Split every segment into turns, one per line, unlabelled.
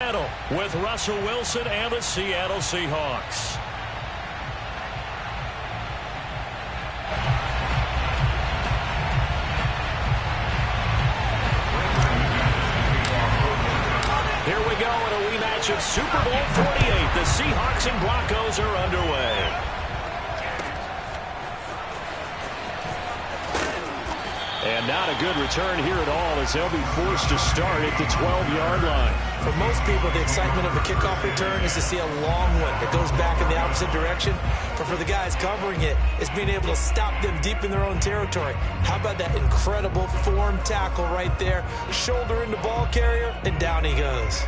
With Russell Wilson and the Seattle Seahawks. Here we go in a rematch of Super Bowl 48. The Seahawks and Broncos are underway. And not a good return here at all as they'll be forced to start at the 12-yard line.
For most people, the excitement of a kickoff return is to see a long one that goes back in the opposite direction. But for the guys covering it, it's being able to stop them deep in their own territory. How about that incredible form tackle right there? Shoulder into ball carrier, and down he goes.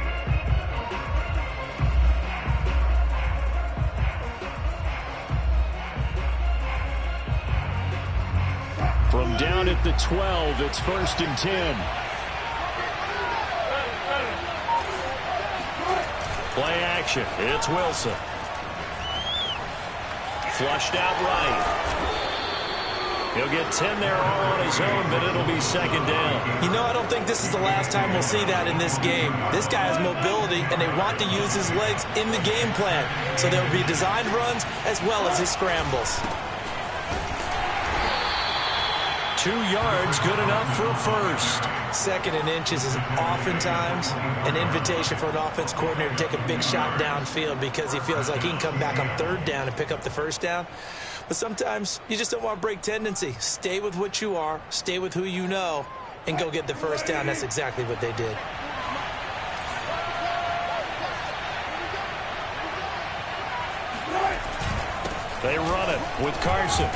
From down at the 12, it's 1st and 10. Play action. It's Wilson. Flushed out right. He'll get 10 there all on his own, but it'll be 2nd down.
You know, I don't think this is the last time we'll see that in this game. This guy has mobility, and they want to use his legs in the game plan. So there will be designed runs as well as his scrambles.
2 yards, good enough for a first.
2nd and inches is oftentimes an invitation for an offense coordinator to take a big shot downfield because he feels like he can come back on 3rd down and pick up the 1st down. But sometimes you just don't want to break tendency. Stay with what you are, stay with who you know, and go get the 1st down. That's exactly what they did.
They run it with Carson.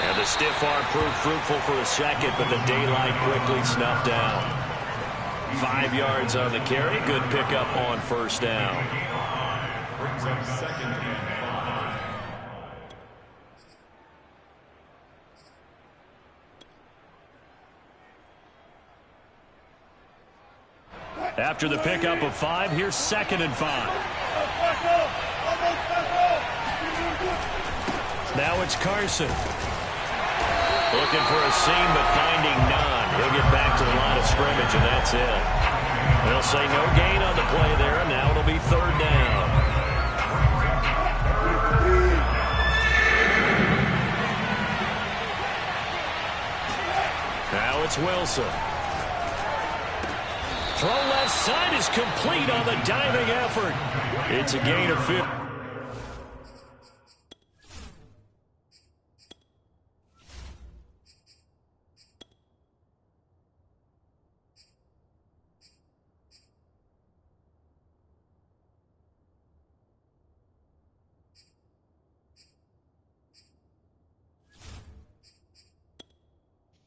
And the stiff arm proved fruitful for a second, but the daylight quickly snuffed down. 5 yards on the carry. Good pickup on 1st down. Brings up 2nd and 5. After the pickup of 5, here's 2nd and 5. Now it's Carson. Looking for a seam, but finding none. He'll get back to the line of scrimmage, and that's it. They'll say no gain on the play there, and now it'll be 3rd down. Now it's Wilson. Throw left side is complete on the diving effort. It's a gain of 50.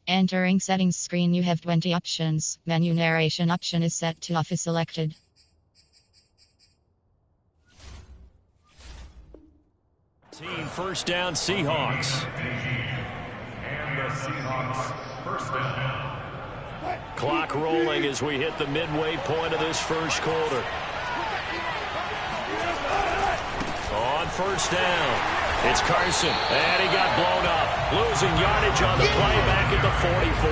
Entering settings screen, you have 20 options. Menu narration option is set to off is selected.
Team 1st down Seahawks. And the Seahawks 1st down. Clock rolling as we hit the midway point of this 1st quarter. On 1st down. It's Carson, and he got blown up. Losing yardage on the play back at the 44.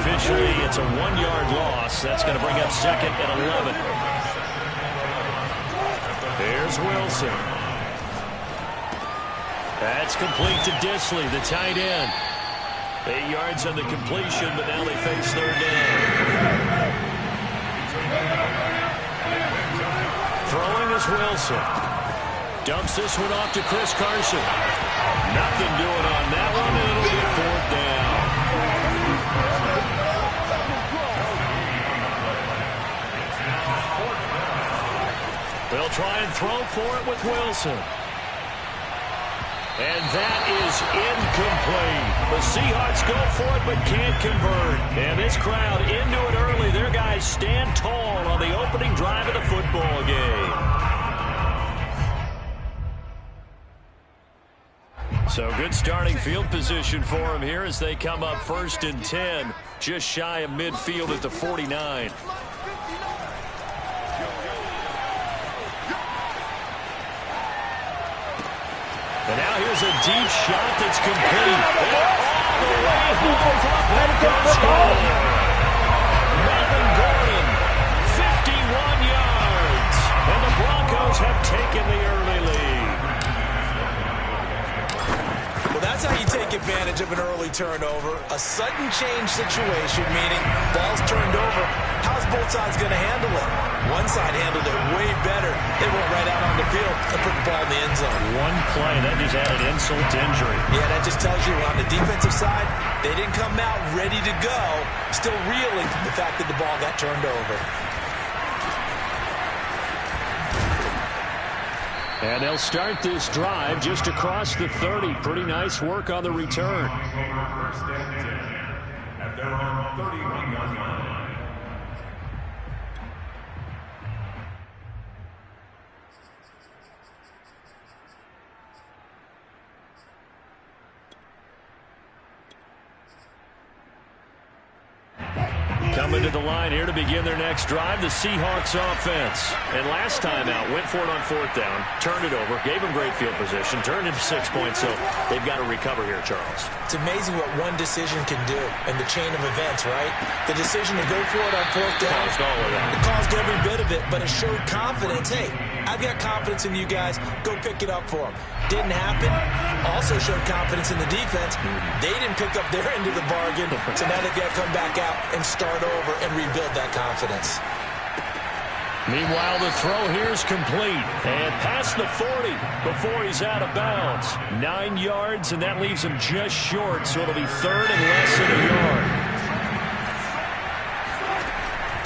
Officially, it's a 1-yard loss. That's going to bring up 2nd and 11. There's Wilson. That's complete to Disley, the tight end. 8 yards on the completion, but now they face 3rd down. Throwing is Wilson. Dumps this one off to Chris Carson. Nothing doing on that one, and it'll be 4th down. They'll try and throw for it with Wilson. And that is incomplete. The Seahawks go for it but can't convert. And this crowd into it early. Their guys stand tall on the opening drive of the football game. So good starting field position for them here as they come up 1st and 10, just shy of midfield at the 49. And now here's a deep shot that's complete. All the way home. That goes home. Melvin Gordon, 51
take advantage of an early turnover. A sudden change situation, meaning ball's turned over. How's both sides going to handle it? One side handled it way better. They went right out on the field and put the ball in the end zone.
One play, that just added insult to injury.
Yeah, that just tells you on the defensive side, they didn't come out ready to go, still reeling from the fact that the ball got turned over.
And they'll start this drive just across the 30. Pretty nice work on the return.
First and 10 at their own 31-yard line.
Coming to the line here to begin their next drive, the Seahawks offense. And last time out, went for it on fourth down, turned it over, gave them great field position, turned into 6 points, so they've got to recover here, Charles.
It's amazing what one decision can do in the chain of events, right? The decision to go for it on fourth down.
Caused all of that.
It caused every bit of it, but it showed confidence. Hey, I've got confidence in you guys. Go pick it up for them. Didn't happen. Also showed confidence in the defense. They didn't pick up their end of the bargain, so now they've got to come back out and start over and rebuild that confidence.
Meanwhile, the throw here is complete. And past the 40 before he's out of bounds. 9 yards, and that leaves him just short, so it'll be third and less than a yard.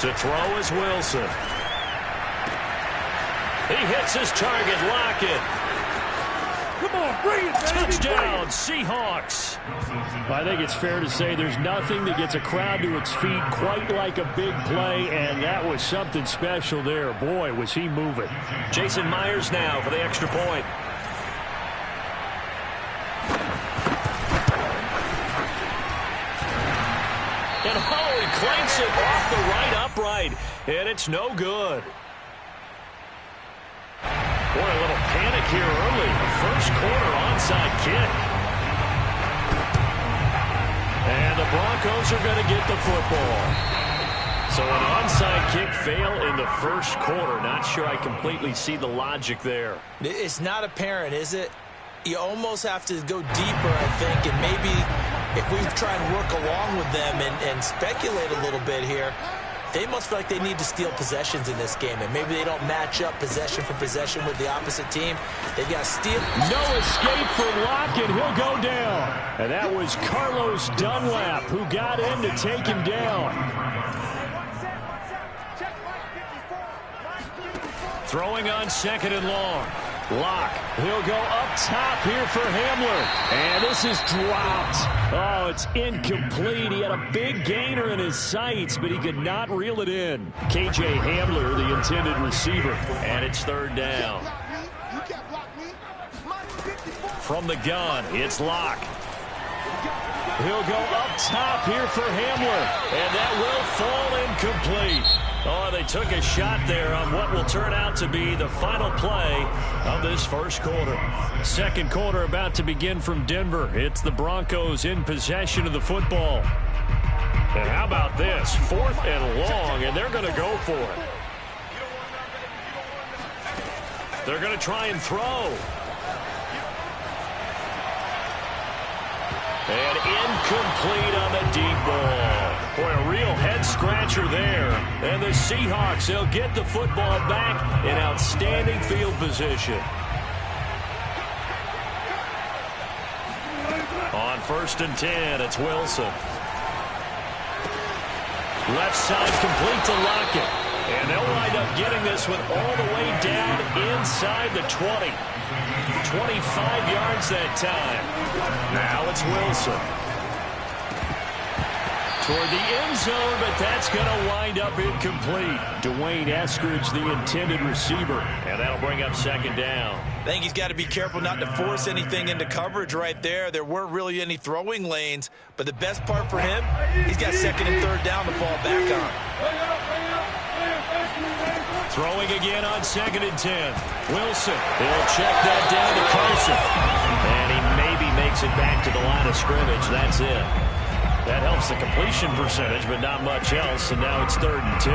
To throw is Wilson. He hits his target, Lockett.
Come on, bring it, baby.
Touchdown, Seahawks. I think it's fair to say there's nothing that gets a crowd to its feet quite like a big play, and that was something special there. Boy, was he moving. Jason Myers now for the extra point. And he clanks it off the right upright, and it's no good. Boy, a little panic here early. First quarter onside kick. And the Broncos are going to get the football. So an onside kick fail in the first quarter. Not sure I completely see the logic there.
It's not apparent, is it? You almost have to go deeper, I think, and maybe if we try and work along with them and speculate a little bit here, they must feel like they need to steal possessions in this game, and maybe they don't match up possession for possession with the opposite team. They've got to steal.
No escape for Lockett. He'll go down. And that was Carlos Dunlap who got in to take him down. Throwing on second and long. Lock. He'll go up top here for Hamler. And this is dropped. Oh, it's incomplete. He had a big gainer in his sights, but he could not reel it in. KJ Hamler, the intended receiver. And it's third down. From the gun, it's Lock. He'll go up top here for Hamler. And that will fall incomplete. Oh, they took a shot there on what will turn out to be the final play of this first quarter. Second quarter about to begin from Denver. It's the Broncos in possession of the football. And how about this? Fourth and long, and they're going to go for it. They're going to try and throw. And incomplete on the deep ball. Boy, a real head-scratcher there. And the Seahawks, they'll get the football back in outstanding field position. On first and 10, it's Wilson. Left side complete to Lockett. And they'll wind up getting this one all the way down inside the 20. 25 yards that time. Now it's Wilson. Toward the end zone, but that's going to wind up incomplete. Dwayne Eskridge, the intended receiver. And that'll bring up second down.
I think he's got to be careful not to force anything into coverage right there. There weren't really any throwing lanes, but the best part for him, he's got second and third down to fall back on.
Throwing again on second and 10. Wilson, he'll check that down to Carson. And he maybe makes it back to the line of scrimmage. That's it. That helps the completion percentage, but not much else. And now it's third and 10.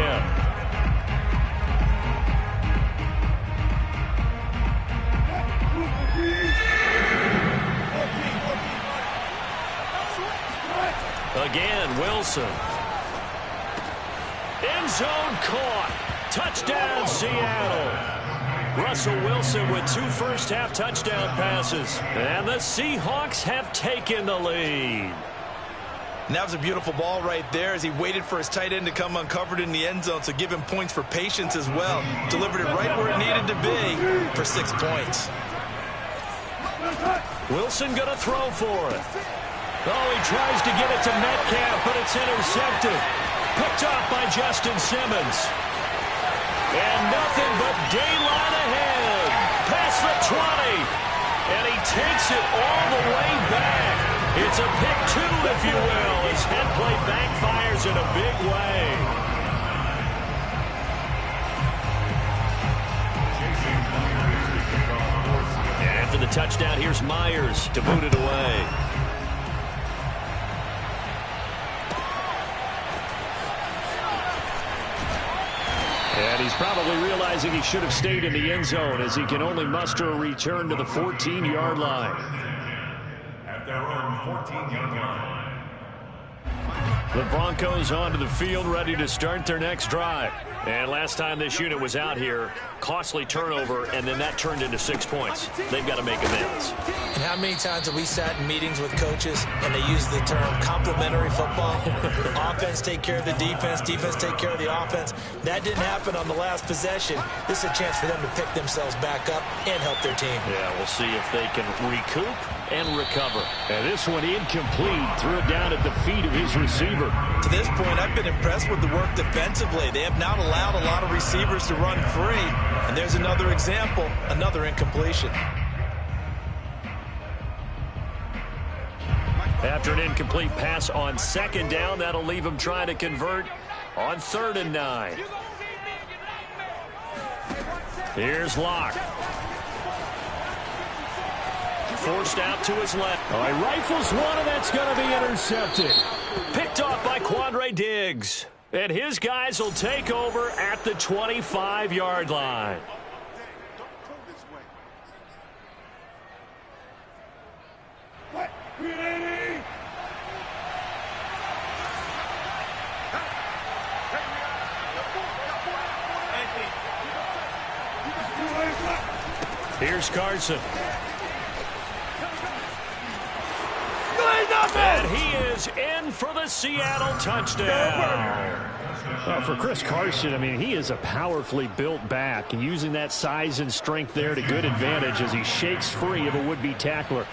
Wilson. End zone caught. Touchdown, Seattle. Russell Wilson with 2 first-half touchdown passes. And the Seahawks have taken the lead.
And that was a beautiful ball right there as he waited for his tight end to come uncovered in the end zone, so give him points for patience as well. Delivered it right where it needed to be for 6 points.
Wilson going to throw for it. Oh, he tries to get it to Metcalf, but it's intercepted. Picked off by Justin Simmons. And nothing but daylight ahead. Past the 20. And he takes it all the way back. It's a pick 2, if you will, as head play backfires in a big way. And after the touchdown, here's Myers to boot it away. And he's probably realizing he should have stayed in the end zone as he can only muster a return to the 14-yard line.
At their own 14-yard line.
The Broncos onto the field, ready to start their next drive. And last time this unit was out here, costly turnover, and then that turned into 6 points. They've got to make amends.
And how many times have we sat in meetings with coaches and they use the term complementary football? Offense take care of the defense, defense take care of the offense. That didn't happen on the last possession. This is a chance for them to pick themselves back up and help their team.
Yeah, we'll see if they can recoup and recover. And this one incomplete. Threw it down at the feet of his receiver.
To this point, I've been impressed with the work defensively. They have not allowed a lot of receivers to run free. And there's another example, another incompletion.
After an incomplete pass on 2nd down, that'll leave him trying to convert on 3rd and 9. Here's Locke. Forced out to his left. Oh, he rifles one, and that's going to be intercepted. Picked off by Quandre Diggs. And his guys will take over at the 25-yard line. Here's Carson. And he is in for the Seattle touchdown.
Well, for Chris Carson, I mean, he is a powerfully built back, and using that size and strength there to good advantage as he shakes free of a would-be tackler.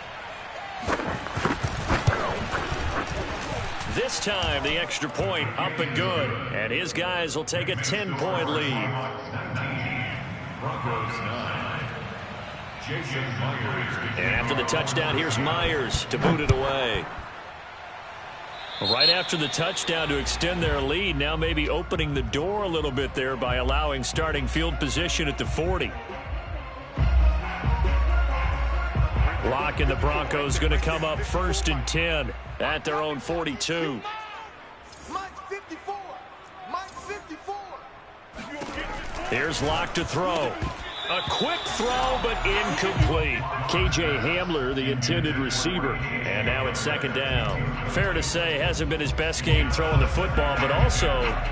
This time, the extra point up and good, and his guys will take a 10-point lead.
Broncos 9. Jason Myers.
And after the touchdown, here's Myers to boot it away. Right after the touchdown to extend their lead, now maybe opening the door a little bit there by allowing starting field position at the 40. Locke and the Broncos going to come up 1st and 10 at their own 42. Here's Locke to throw. A quick throw, but incomplete. K.J. Hamler, the intended receiver. And now it's 2nd down. Fair to say, hasn't been his best game throwing the football, but also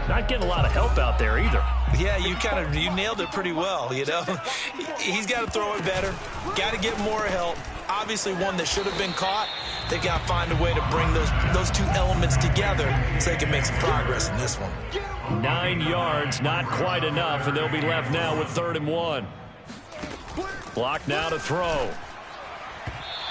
not getting a lot of help out there either.
Yeah, you nailed it pretty well, you know. He's got to throw it better. Got to get more help. Obviously one that should have been caught. They got to find a way to bring those two elements together so they can make some progress in this one.
9 yards, not quite enough, and they'll be left now with 3rd and 1. Block now to throw.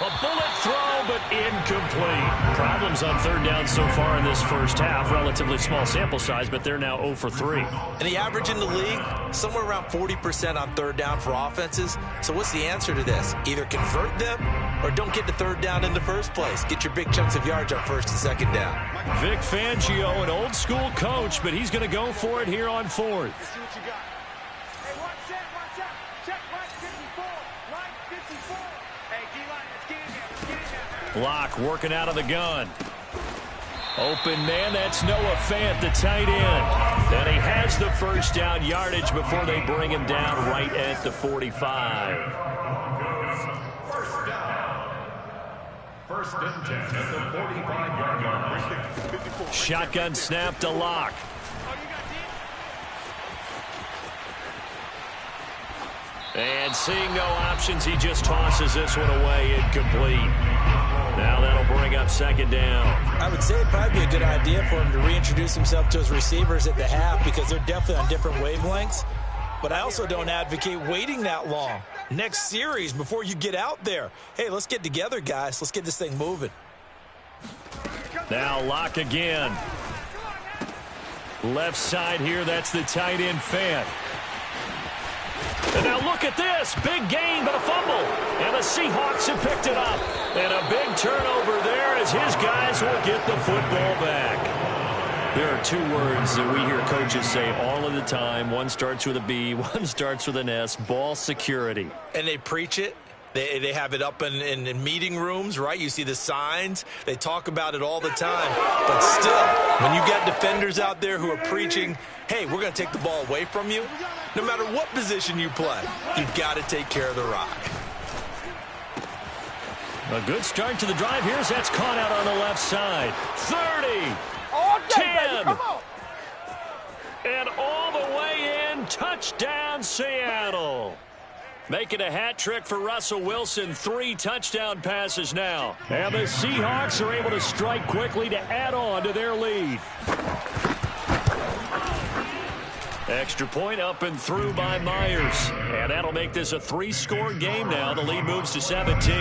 A bullet throw, but incomplete. Problems on 3rd down so far in this first half. Relatively small sample size, but they're now 0 for 3.
And the average in the league, somewhere around 40% on 3rd down for offenses. So what's the answer to this? Either convert them or don't get to 3rd down in the first place. Get your big chunks of yards on 1st and 2nd down.
Vic Fangio, an old school coach, but he's going to go for it here on 4th. Block working out of the gun. Open man, that's Noah Fant, the tight end. And he has the 1st down yardage before they bring him down right at the 45.
First and 10 at the 45-yard line.
Shotgun snap to Locke. And seeing no options, he just tosses this one away incomplete. Now that'll bring up second down.
I would say it'd probably be a good idea for him to reintroduce himself to his receivers at the half because they're definitely on different wavelengths. But I also don't advocate waiting that long. Next series before you get out there. Hey, let's get together, guys. Let's get this thing moving.
Now Locke again. Left side here, that's the tight end Fant. And now look at this. Big gain, but a fumble. And the Seahawks have picked it up. And a big turnover there as his guys will get the football back. There are two words that we hear coaches say all of the time. One starts with a B, one starts with an S. Ball security.
And they preach it. They have it up in meeting rooms, right? You see the signs. They talk about it all the time. But still, when you got defenders out there who are preaching, hey, we're going to take the ball away from you, no matter what position you play, you've got to take care of the rock.
A good start to the drive. Here's that's caught out on the left side. 30. 10. And all the way in. Touchdown, Seattle. Making a hat trick for Russell Wilson. 3 touchdown passes now. And the Seahawks are able to strike quickly to add on to their lead. Extra point up and through by Myers. And that'll make this a 3-score game now. The lead moves to 17.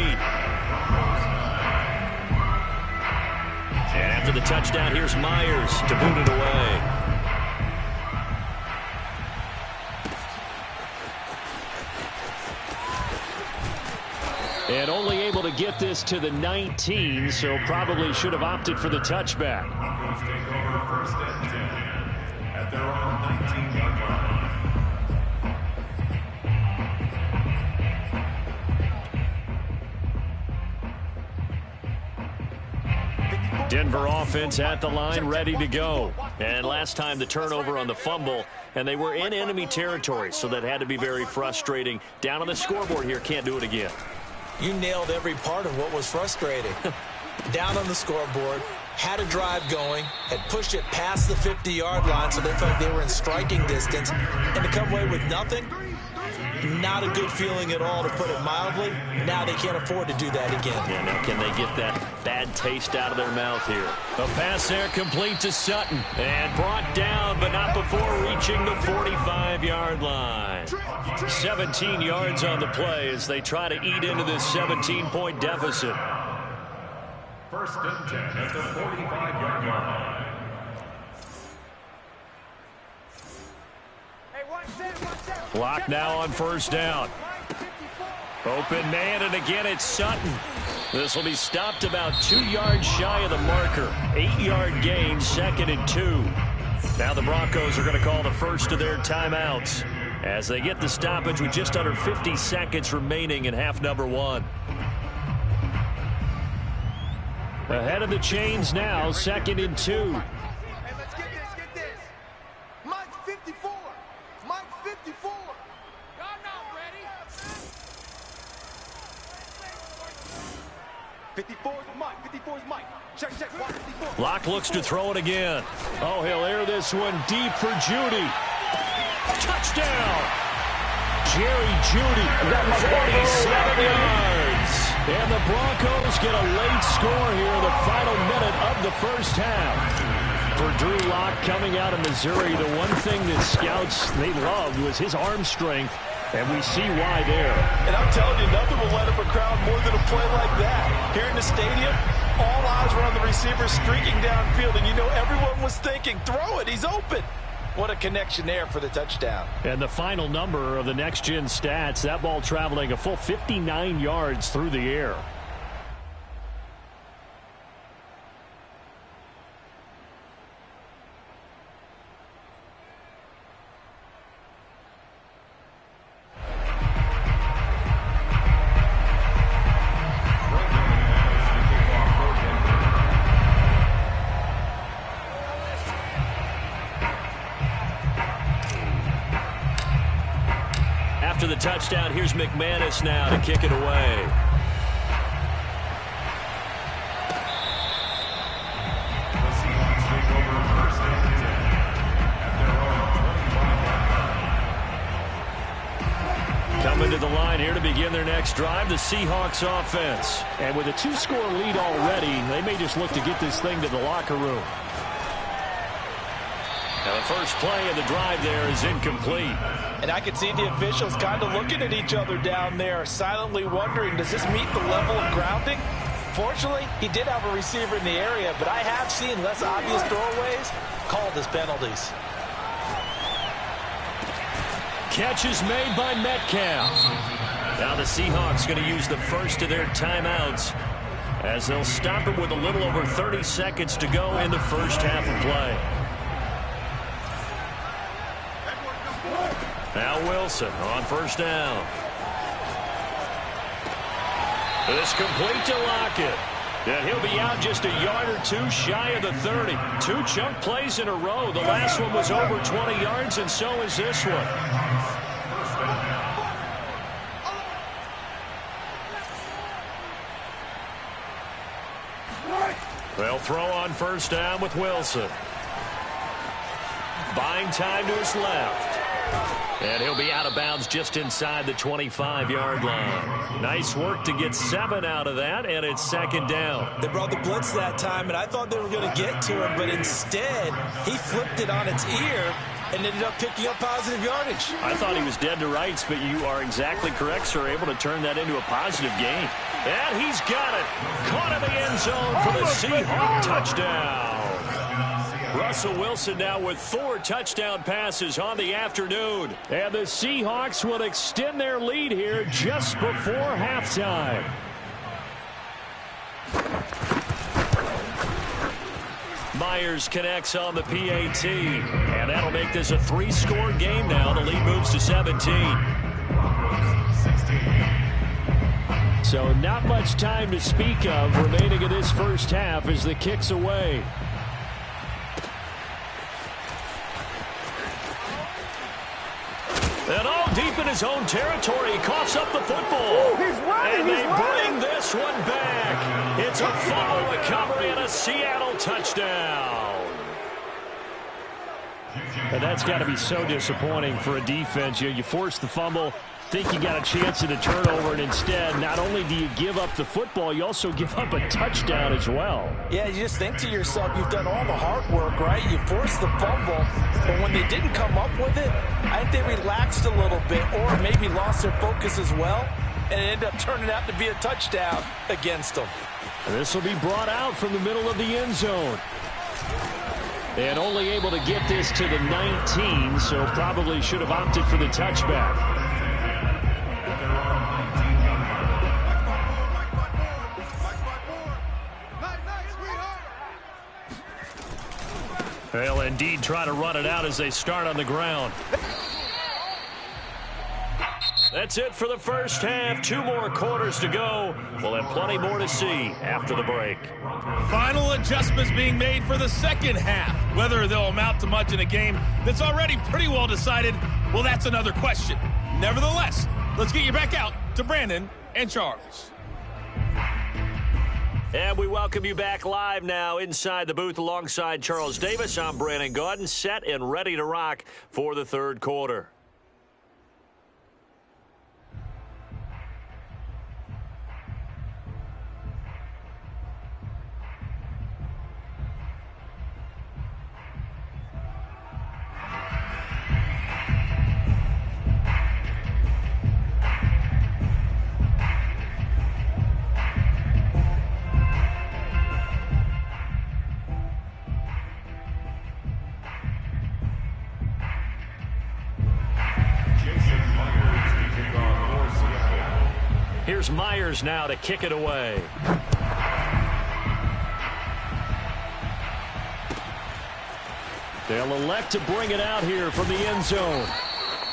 And after the touchdown, here's Myers to boot it away. And only able to get this to the 19, so probably should have opted for the touchback.
Broncos take over first and 10 at their own 19-yard line.
Denver offense at the line, ready to go. And last time the turnover on the fumble, and they were in enemy territory, so that had to be very frustrating. Down on the scoreboard here, can't do it again.
You nailed every part of what was frustrating. Down on the scoreboard, had a drive going, had pushed it past the 50-yard line so they felt like they were in striking distance, and to come away with nothing, not a good feeling at all, to put it mildly. Now they can't afford to do that again.
Yeah, now can they get that bad taste out of their mouth here? A pass there complete to Sutton, and brought down, but not before reaching the 45-yard line. 17 yards on the play as they try to eat into this 17-point deficit.
First and 10 at the 45-yard line.
Clock now on first down. Open man, and again it's Sutton. This will be stopped about 2 yards shy of the marker. 8-yard gain, 2nd and 2. Now the Broncos are going to call the first of their timeouts as they get the stoppage with just under 50 seconds remaining in half number 1. Ahead of the chains now, 2nd and 2.
Hey, let's get this. Mike's 54. Mike's 54. Y'all not ready. 54 is Mike. 54 is Mike. Check. 54.
Locke looks to throw it again. Oh, he'll air this one deep for Judy. Touchdown! Jerry Judy, 47 yards. And the Broncos get a late score here, the final minute of the first half. For Drew Lock coming out of Missouri, the one thing that scouts they loved was his arm strength, and we see why there.
And I'm telling you, nothing will light up a crowd more than a play like that. Here in the stadium, all eyes were on the receiver streaking downfield, and you know everyone was thinking, throw it, he's open. What a connection there for the touchdown.
And the final number of the next-gen stats, that ball traveling a full 59 yards through the air. After the touchdown, here's McManus now to kick it away. coming to the line here to begin their next drive, the Seahawks offense.
And with a 2-score lead already, they may just look to get this thing to the locker room.
Now the first play of the drive there is incomplete.
And I can see the officials kind of looking at each other down there, silently wondering, does this meet the level of grounding? Fortunately, he did have a receiver in the area, but I have seen less obvious throwaways called as penalties.
Catch is made by Metcalf. Now the Seahawks going to use the first of their timeouts as they'll stop it with a little over 30 seconds to go in the first half of play. Now Wilson on first down. This complete to Lockett. And he'll be out just a yard or two shy of the 30. 2 chunk plays in a row. The last one was over 20 yards, and so is this one. They'll throw on first down with Wilson. Buying time to his left. And he'll be out of bounds just inside the 25-yard line. Nice work to get 7 out of that, and it's second down.
They brought the blitz that time, and I thought they were going to get to him, but instead, he flipped it on its ear and ended up picking up positive yardage.
I thought he was dead to rights, but you are exactly correct, sir. Able to turn that into a positive gain. And he's got it. Caught in the end zone for the Seahawks touchdown. Russell Wilson now with 4 touchdown passes on the afternoon.
And the Seahawks will extend their lead here just before halftime.
Myers connects on the PAT. And that'll make this a 3-score game now. The lead moves to 17.
So not much time to speak of remaining in this first half as the kick's away.
And all deep in his own territory, he coughs up the football. And they bring this one back. It's a fumble recovery and a Seattle touchdown.
And that's got to be so disappointing for a defense. You force the fumble, think you got a chance at a turnover, and instead, not only do you give up the football, you also give up a touchdown as well.
Yeah, you just think to yourself, you've done all the hard work, right? You forced the fumble, but when they didn't come up with it, I think they relaxed a little bit or maybe lost their focus as well, and it ended up turning out to be a touchdown against them.
This will be brought out from the middle of the end zone. And only able to get this to the 19, so probably should have opted for the touchback.
They'll indeed try to run it out as they start on the ground. That's it for the first half. 2 more quarters to go. We'll have plenty more to see after the break.
Final adjustments being made for the second half. Whether they'll amount to much in a game that's already pretty well decided, well, that's another question. Nevertheless, let's get you back out to Brandon and Charles.
And we welcome you back live now inside the booth alongside Charles Davis. I'm Brandon Gaudin, set and ready to rock for the third quarter. Here's Myers now to kick it away.
They'll elect to bring it out here from the end zone.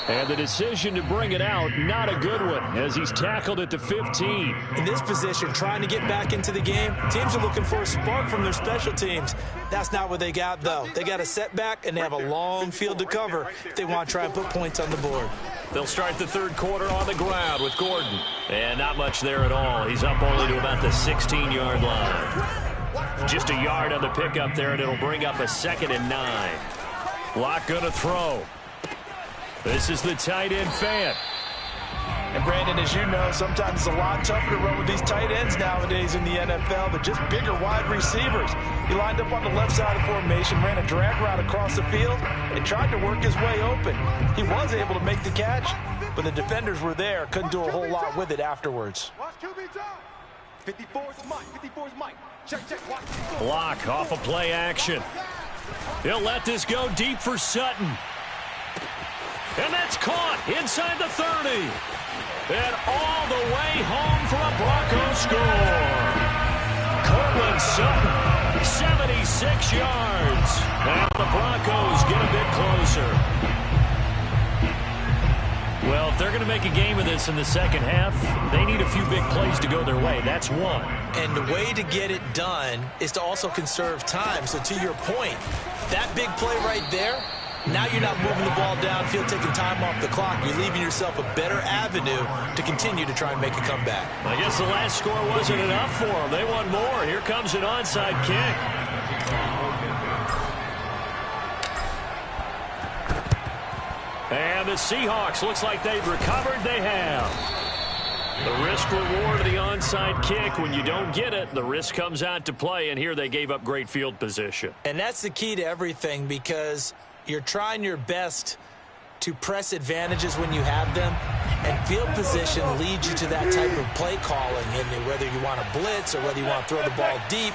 And the decision to bring it out, not a good one, as he's tackled at the 15.
In this position, trying to get back into the game, teams are looking for a spark from their special teams. That's not what they got, though. They got a setback, and they have a long field to cover if they want to try and put points on the board.
They'll start the third quarter on the ground with Gordon. And not much there at all. He's up only to about the 16-yard line. Just a yard on the pickup there, and it'll bring up a 2nd and 9. Locke going to throw. This is the tight end, Fant.
And Brandon, as you know, sometimes it's a lot tougher to run with these tight ends nowadays in the NFL. They're just bigger wide receivers. He lined up on the left side of the formation, ran a drag route across the field, and tried to work his way open. He was able to make the catch, but the defenders were there. Couldn't do a whole lot with it afterwards.
54's Mike. 54's Mike. Check, check. Watch.
Block off of play action. He'll let this go deep for Sutton. And that's caught inside the 30. And all the way home for a Broncos score. Cortland Sutton, 76 yards. And the Broncos get a bit closer. Well, if they're going to make a game of this in the second half, they need a few big plays to go their way. That's one.
And the way to get it done is to also conserve time. So to your point, that big play right there, now you're not moving the ball downfield, taking time off the clock. You're leaving yourself a better avenue to continue to try and make a comeback.
I guess the last score wasn't enough for them. They want more. Here comes an onside kick. And the Seahawks, looks like they've recovered. They have. The risk reward of the onside kick. When you don't get it, the risk comes out to play, and here they gave up great field position.
And that's the key to everything, because you're trying your best to press advantages when you have them, and field position leads you to that type of play calling. And whether you want to blitz or whether you want to throw the ball deep,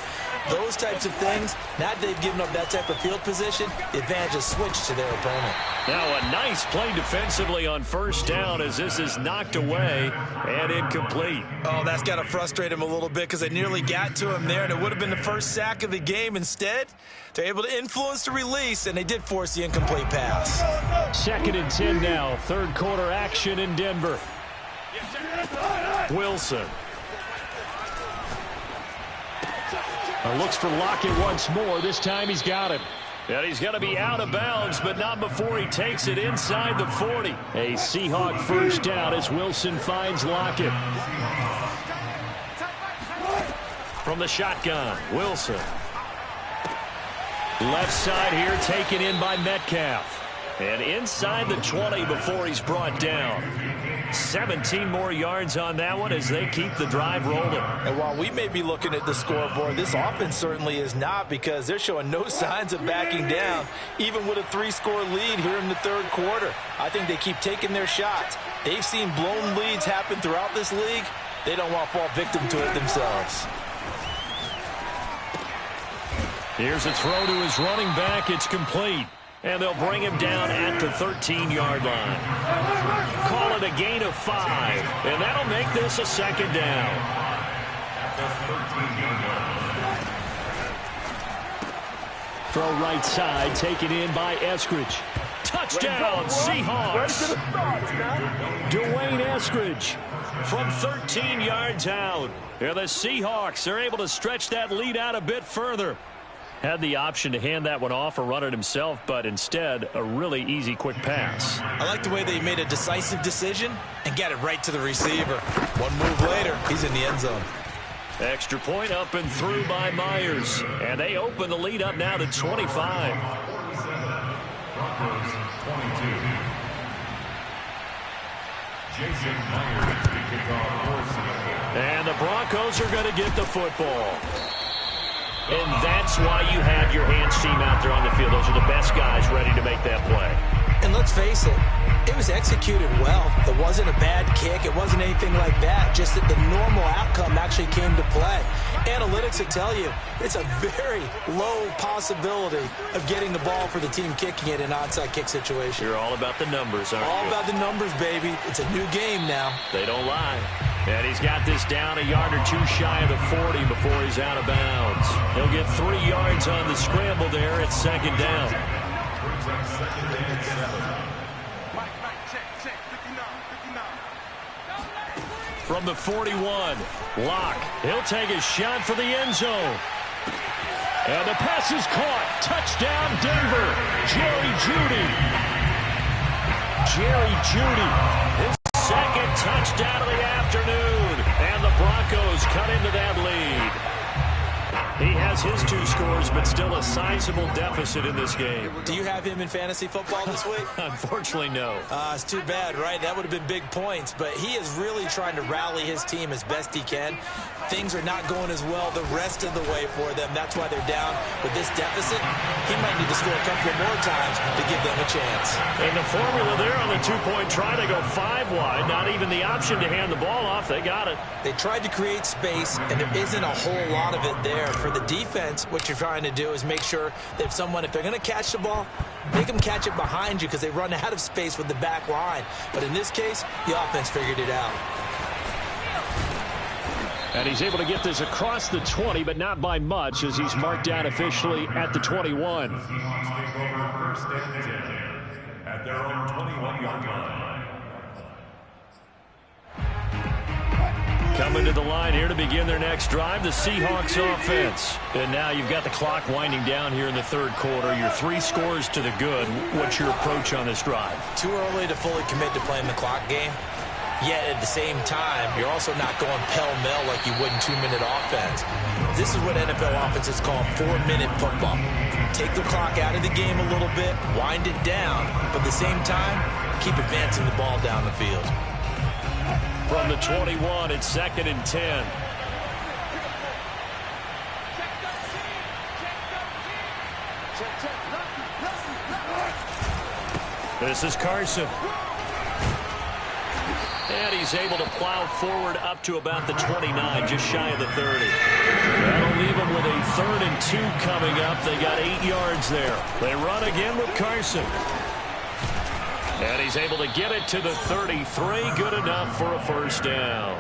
those types of things, now that they've given up that type of field position, the advantage is switched to their opponent.
Now a nice play defensively on first down as this is knocked away and incomplete.
Oh, that's got to frustrate him a little bit, because they nearly got to him there, and it would have been the first sack of the game. Instead, they're able to influence the release, and they did force the incomplete pass.
2nd and 10 now. Third quarter action in Denver.
Wilson.
Looks for Lockett once more. This time he's got him.
And he's going to be out of bounds, but not before he takes it inside the 40.
A Seahawk first down as Wilson finds Lockett.
From the shotgun, Wilson. Left side here taken in by Metcalf. And inside the 20 before he's brought down. 17 more yards on that one as they keep the drive rolling.
And while we may be looking at the scoreboard, this offense certainly is not, because they're showing no signs of backing down, even with a 3-score lead here in the third quarter. I think they keep taking their shots. They've seen blown leads happen throughout this league. They don't want to fall victim to it themselves.
Here's a throw to his running back. It's complete. And they'll bring him down at the 13-yard line. Call it a gain of 5. And that'll make this a second down.
Throw right side, taken in by Eskridge.
Touchdown, Seahawks.
Dwayne Eskridge.
From 13 yards out. And the Seahawks are able to stretch that lead out a bit further. Had the option to hand that one off or run it himself, but instead, a really easy, quick pass.
I like the way they made a decisive decision and got it right to the receiver. One move later, he's in the end zone.
Extra point up and through by Myers. And they open the lead up now to 25.
Broncos 22. Jason Myers to kick off for Seattle.
And the Broncos are going to get the football. And that's why you have your hands team out there on the field. Those are the best guys ready to make that play.
And let's face it, it was executed well. It wasn't a bad kick. It wasn't anything like that. Just that the normal outcome actually came to play. Analytics will tell you it's a very low possibility of getting the ball for the team kicking it in an onside kick situation.
You're all about the numbers, aren't you?
All about the numbers, baby. It's a new game now.
They don't lie. And he's got this down a yard or two shy of the 40 before he's out of bounds. He'll get 3 yards on the scramble there at second down. From the 41, Locke. He'll take a shot for the end zone. And the pass is caught. Touchdown, Denver. Jerry Jeudy. Jerry Jeudy. His second touchdown of the afternoon. And the Broncos cut into that lead. He has has his 2 scores, but still a sizable deficit in this game.
Do you have him in fantasy football this week?
Unfortunately, no.
It's too bad, right? That would have been big points, but he is really trying to rally his team as best he can. Things are not going as well the rest of the way for them. That's why they're down with this deficit. He might need to score a couple more times to give them a chance.
And the formula there on the 2-point try, they go 5 wide. Not even the option to hand the ball off. They got it.
They tried to create space, and there isn't a whole lot of it there. For the defense, what you're trying to do is make sure that if they're going to catch the ball, make them catch it behind you because they run out of space with the back line. But in this case, the offense figured it out.
And he's able to get this across the 20, but not by much as he's marked down officially at the 21.
Seahawks take over 1st and 10 at their own 21-yard line.
Coming to the line here to begin their next drive, the Seahawks offense. And now you've got the clock winding down here in the 3rd quarter. Your 3 scores to the good. What's your approach on this drive?
Too early to fully commit to playing the clock game. Yet at the same time, you're also not going pell-mell like you would in 2-minute offense. This is what NFL offenses call 4-minute football. Take the clock out of the game a little bit, wind it down, but at the same time, keep advancing the ball down the field.
From the 21, it's 2nd and 10. This is Carson. And he's able to plow forward up to about the 29, just shy of the 30. That'll leave them with a 3rd and 2 coming up. They got 8 yards there. They run again with Carson. And he's able to get it to the 33. Good enough for a 1st down.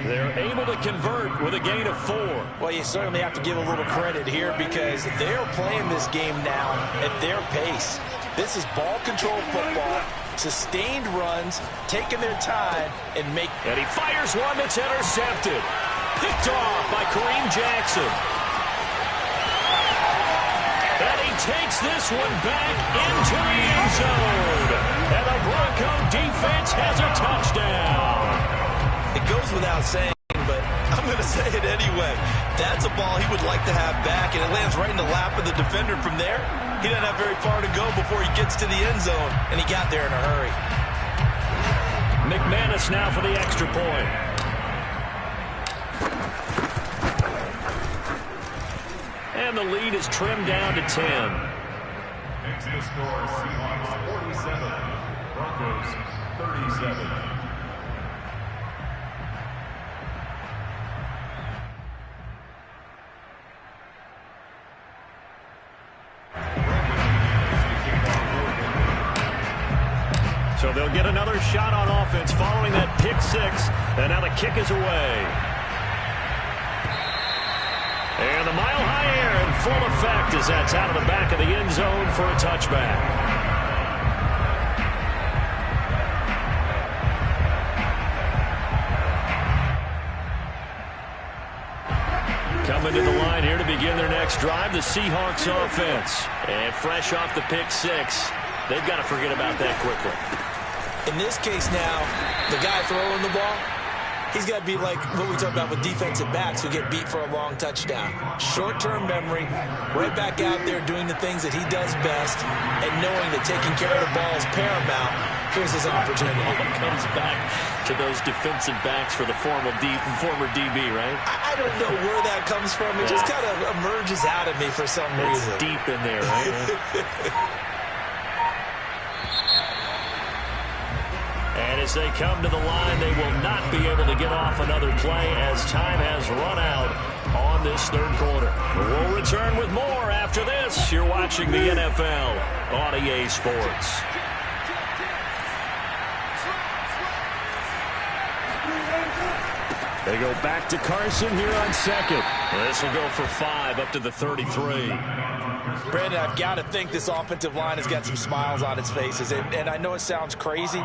They're able to convert with a gain of 4.
Well, you certainly have to give a little credit here because they're playing this game now at their pace. This is ball control football. Sustained runs, taking their time, and
he fires one that's intercepted. Picked off by Kareem Jackson. And he takes this one back into the end zone. And the Bronco defense has a touchdown.
It goes without saying, but I'm going to say it anyway. That's a ball he would like to have back, and it lands right in the lap of the defender from there. He doesn't have very far to go before he gets to the end zone, and he got there in a hurry.
McManus now for the extra point. And the lead is trimmed down to 10.
Makes the score Seahawks 47, Broncos 37.
So they'll get another shot on offense following that pick 6. And now the kick is away. And the mile-high air in full effect as that's out of the back of the end zone for a touchback. Coming to the line here to begin their next drive, the Seahawks offense. And fresh off the pick 6, they've got to forget about that quickly.
In this case now, the guy throwing the ball, he's got to be like what we talk about with defensive backs who get beat for a long touchdown. Short-term memory, right back out there doing the things that he does best, and knowing that taking care of the ball is paramount. Here's his opportunity.
It comes back to those defensive backs for the former DB, right?
I don't know where that comes from. It just kind of emerges out of me for some reason.
It's deep in there, right? And as they come to the line, they will not be able to get off another play as time has run out on this 3rd quarter. We'll return with more after this. You're watching the NFL on EA Sports. They go back to Carson here on 2nd. This will go for 5 up to the 33.
Brandon, I've got to think this offensive line has got some smiles on its faces. And I know it sounds crazy,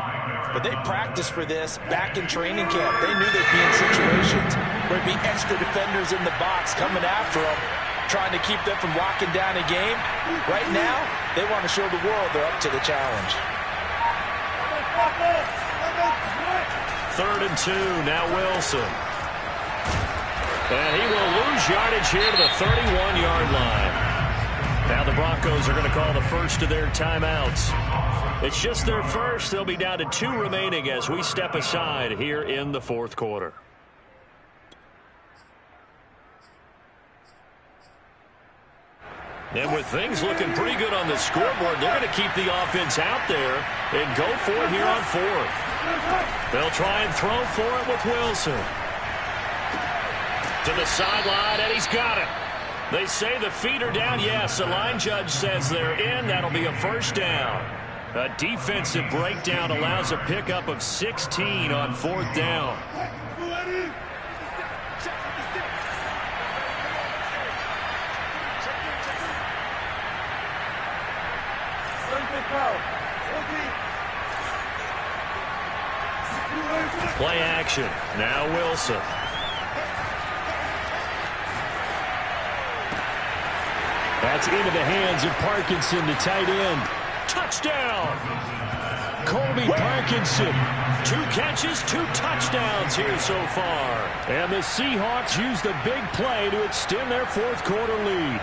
but they practiced for this back in training camp. They knew they'd be in situations where there'd be extra defenders in the box coming after them, trying to keep them from locking down a game. Right now, they want to show the world they're up to the challenge.
3rd and 2, now Wilson. And he will lose yardage here to the 31-yard line. Now the Broncos are going to call the first of their timeouts. It's just their first. They'll be down to 2 remaining as we step aside here in the fourth quarter. And with things looking pretty good on the scoreboard, they're going to keep the offense out there and go for it here on fourth. They'll try and throw for it with Wilson. To the sideline, and he's got it. They say the feet are down. Yes, the line judge says they're in. That'll be a first down. A defensive breakdown allows a pickup of 16 on fourth down. Play action. Now Wilson.
That's into the hands of Parkinson, the tight end.
Touchdown!
Colby Parkinson.
2 catches, 2 touchdowns here so far.
And the Seahawks use the big play to extend their fourth quarter lead.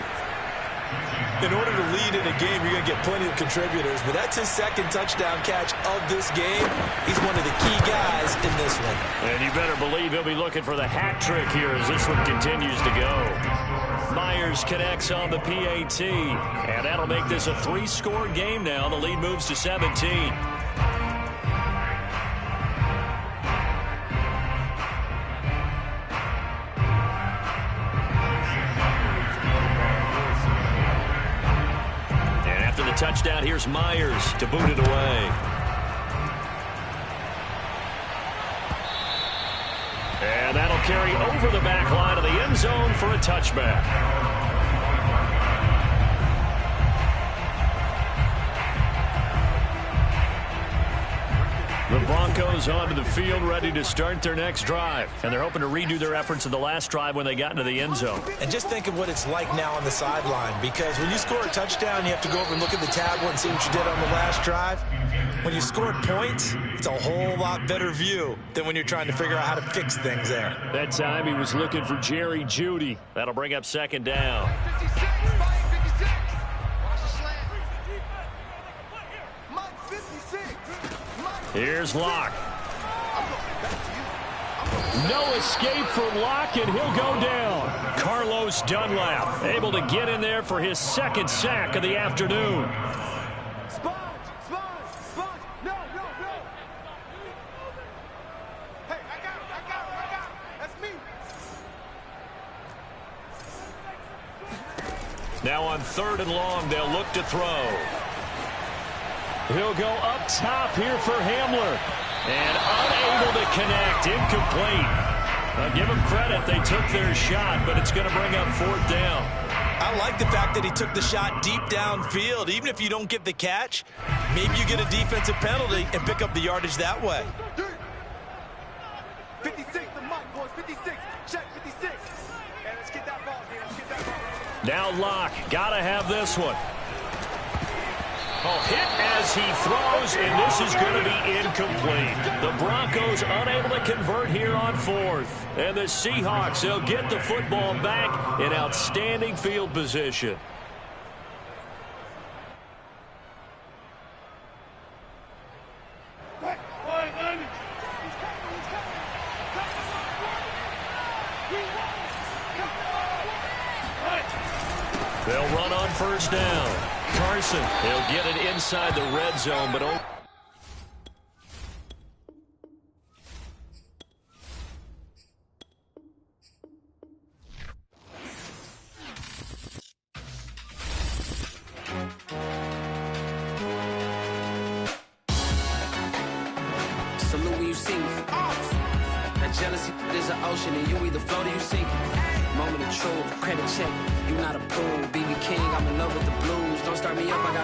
In order to lead in a game, you're going to get plenty of contributors, but that's his second touchdown catch of this game. He's one of the key guys in this one.
And you better believe he'll be looking for the hat trick here as this one continues to go. Myers connects on the PAT, and that'll make this a 3-score game now. The lead moves to 17. Touchdown, here's Myers to boot it away. And that'll carry over the back line of the end zone for a touchback. The Broncos onto the field ready to start their next drive. And they're hoping to redo their efforts of the last drive when they got into the end zone.
And just think of what it's like now on the sideline, because when you score a touchdown, you have to go over and look at the tablet and see what you did on the last drive. When you score points, it's a whole lot better view than when you're trying to figure out how to fix things there.
That time he was looking for Jerry Jeudy.
That'll bring up second down.
56, 56. Mike 56.
Here's Locke.
No escape for Locke, and he'll go down.
Carlos Dunlap able to get in there for his second sack of the afternoon.
Sponge. No. Hey, I got him. That's me.
Now on 3rd and long, they'll look to throw.
He'll go up top here for Hamler.
And unable to connect, incomplete. Now give them credit, they took their shot, but it's going to bring up 4th down.
I like the fact that he took the shot deep downfield. Even if you don't get the catch, maybe you get a defensive penalty and pick up the yardage that way.
56 to Mike, boys. 56. Check 56. And let's get that ball here.
Now Locke, got to have this one. Hit as he throws, and this is going to be incomplete. The Broncos unable to convert here on 4th. And the Seahawks, they'll get the football back in outstanding field position. They'll run on 1st down. Carson, he'll get it inside the red zone, but
salute when you see me. That jealousy is an ocean, and you either float or you sink. Moment of truth, credit check, you not approved. BB King, I'm in love with the blues. Don't start me up, I got